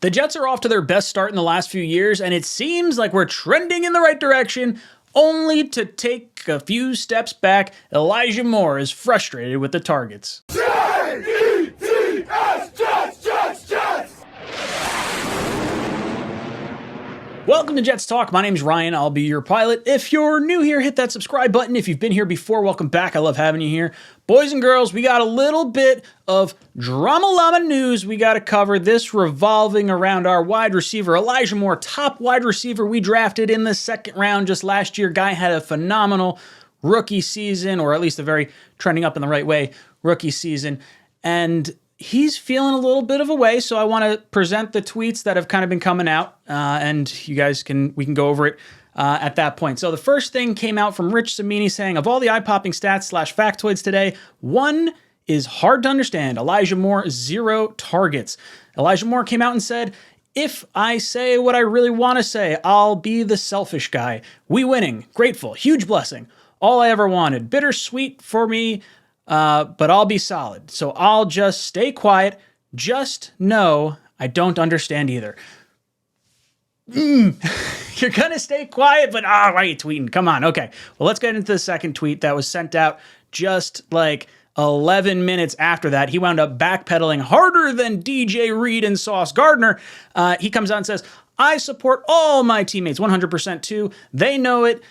The Jets are off to their best start in the last few years, and it seems like we're trending in the right direction, only to take a few steps back. Elijah Moore is frustrated with the targets. Jets, Jets, Jets! Welcome to Jets Talk. My name's Ryan. I'll be your pilot. If you're new here, hit that subscribe button. If you've been here before, welcome back. I love having you here. Boys and girls, we got a little bit of drama llama news we got to cover. This revolving around our wide receiver, Elijah Moore, top wide receiver we drafted in the second round just last year. Guy had a phenomenal rookie season, or at least a very trending up in the right way rookie season. And he's feeling a little bit of a way, so I want to present the tweets that have kind of been coming out, and we can go over it at that point. So the first thing came out from Rich Cimini saying, of all the eye-popping stats / factoids today, one is hard to understand. Elijah Moore, 0 targets. Elijah Moore came out and said, if I say what I really want to say, I'll be the selfish guy. We winning, grateful, huge blessing. All I ever wanted, bittersweet for me, but I'll be solid. So I'll just stay quiet. Just know I don't understand either. You're going to stay quiet, but why are you tweeting? Come on. Okay. Well, let's get into the second tweet that was sent out just like 11 minutes after that. He wound up backpedaling harder than DJ Reed and Sauce Gardner. He comes out and says, I support all my teammates 100% too. They know it,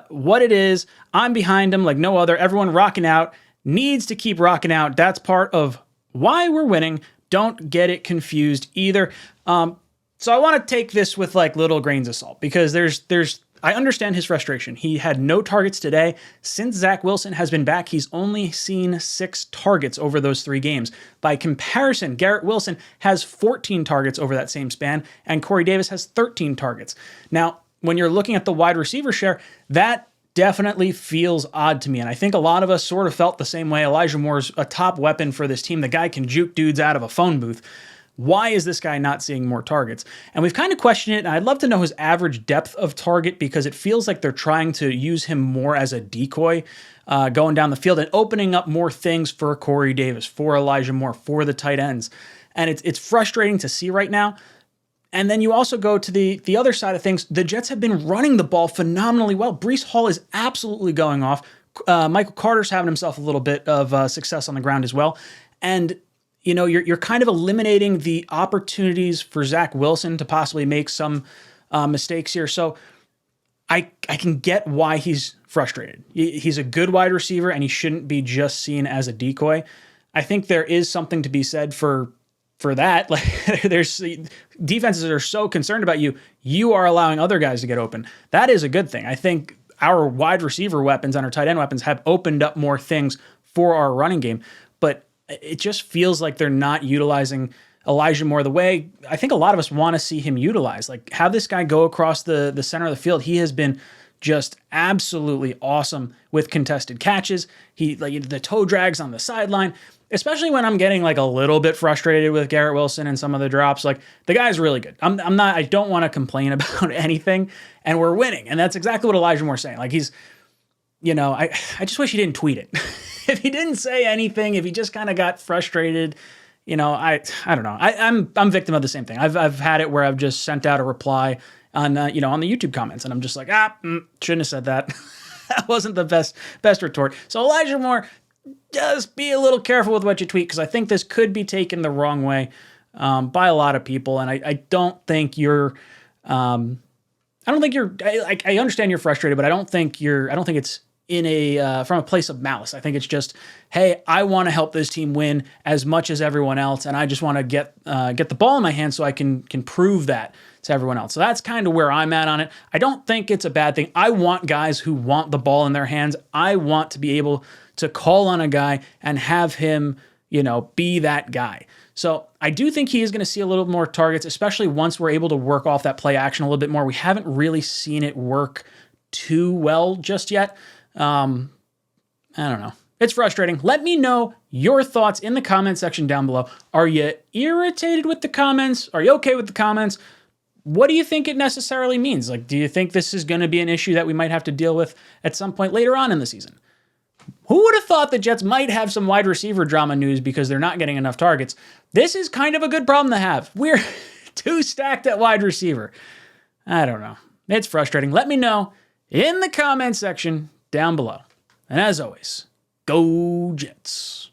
what it is. I'm behind them like no other. Everyone rocking out. Needs to keep rocking out. That's part of why we're winning. Don't get it confused either. So I want to take this with like little grains of salt because I understand his frustration. He had no targets today. Since Zach Wilson has been back, he's only seen 6 targets over those 3 games. By comparison, Garrett Wilson has 14 targets over that same span, and Corey Davis has 13 targets. Now, when you're looking at the wide receiver share, that definitely feels odd to me. And I think a lot of us sort of felt the same way. Elijah Moore's a top weapon for this team. The guy can juke dudes out of a phone booth. Why is this guy not seeing more targets? And we've kind of questioned it. And I'd love to know his average depth of target because it feels like they're trying to use him more as a decoy going down the field and opening up more things for Corey Davis, for Elijah Moore, for the tight ends. And it's frustrating to see right now. And then you also go to the other side of things. The Jets have been running the ball phenomenally well. Breece Hall is absolutely going off. Michael Carter's having himself a little bit of success on the ground as well. And, you know, you're kind of eliminating the opportunities for Zach Wilson to possibly make some mistakes here. So I can get why he's frustrated. He's a good wide receiver, and he shouldn't be just seen as a decoy. I think there is something to be said for that. Like there's defenses that are so concerned about you are allowing other guys to get open. That is a good thing. I think our wide receiver weapons and our tight end weapons have opened up more things for our running game, but it just feels like they're not utilizing Elijah Moore the way I think a lot of us want to see him utilized. Like have this guy go across the center of the field. He has been just absolutely awesome with contested catches. The toe drags on the sideline, especially when I'm getting like a little bit frustrated with Garrett Wilson and some of the drops. Like the guy's really good. I don't want to complain about anything, and we're winning. And that's exactly what Elijah Moore's saying. Like he's, I just wish he didn't tweet it. If he didn't say anything, if he just kind of got frustrated, I don't know. I'm victim of the same thing. I've had it where I've just sent out a reply on the YouTube comments, and I'm just like, shouldn't have said that. That wasn't the best retort. So Elijah Moore, just be a little careful with what you tweet, because I think this could be taken the wrong way by a lot of people, and I don't think you're. I understand you're frustrated, but I don't think it's in from a place of malice. I think it's just, hey, I want to help this team win as much as everyone else, and I just want to get the ball in my hand so I can prove that to everyone else. So that's kind of where I'm at on it. I don't think it's a bad thing. I want guys who want the ball in their hands. I want to be able to call on a guy and have him, be that guy. So I do think he is going to see a little more targets, especially once we're able to work off that play action a little bit more. We haven't really seen it work too well just yet. I don't know. It's frustrating. Let me know your thoughts in the comment section down below. Are you irritated with the comments? Are you okay with the comments? What do you think it necessarily means? Like, do you think this is going to be an issue that we might have to deal with at some point later on in the season? Who would have thought the Jets might have some wide receiver drama news because they're not getting enough targets? This is kind of a good problem to have. We're too stacked at wide receiver. I don't know. It's frustrating. Let me know in the comment section down below. And as always, go Jets.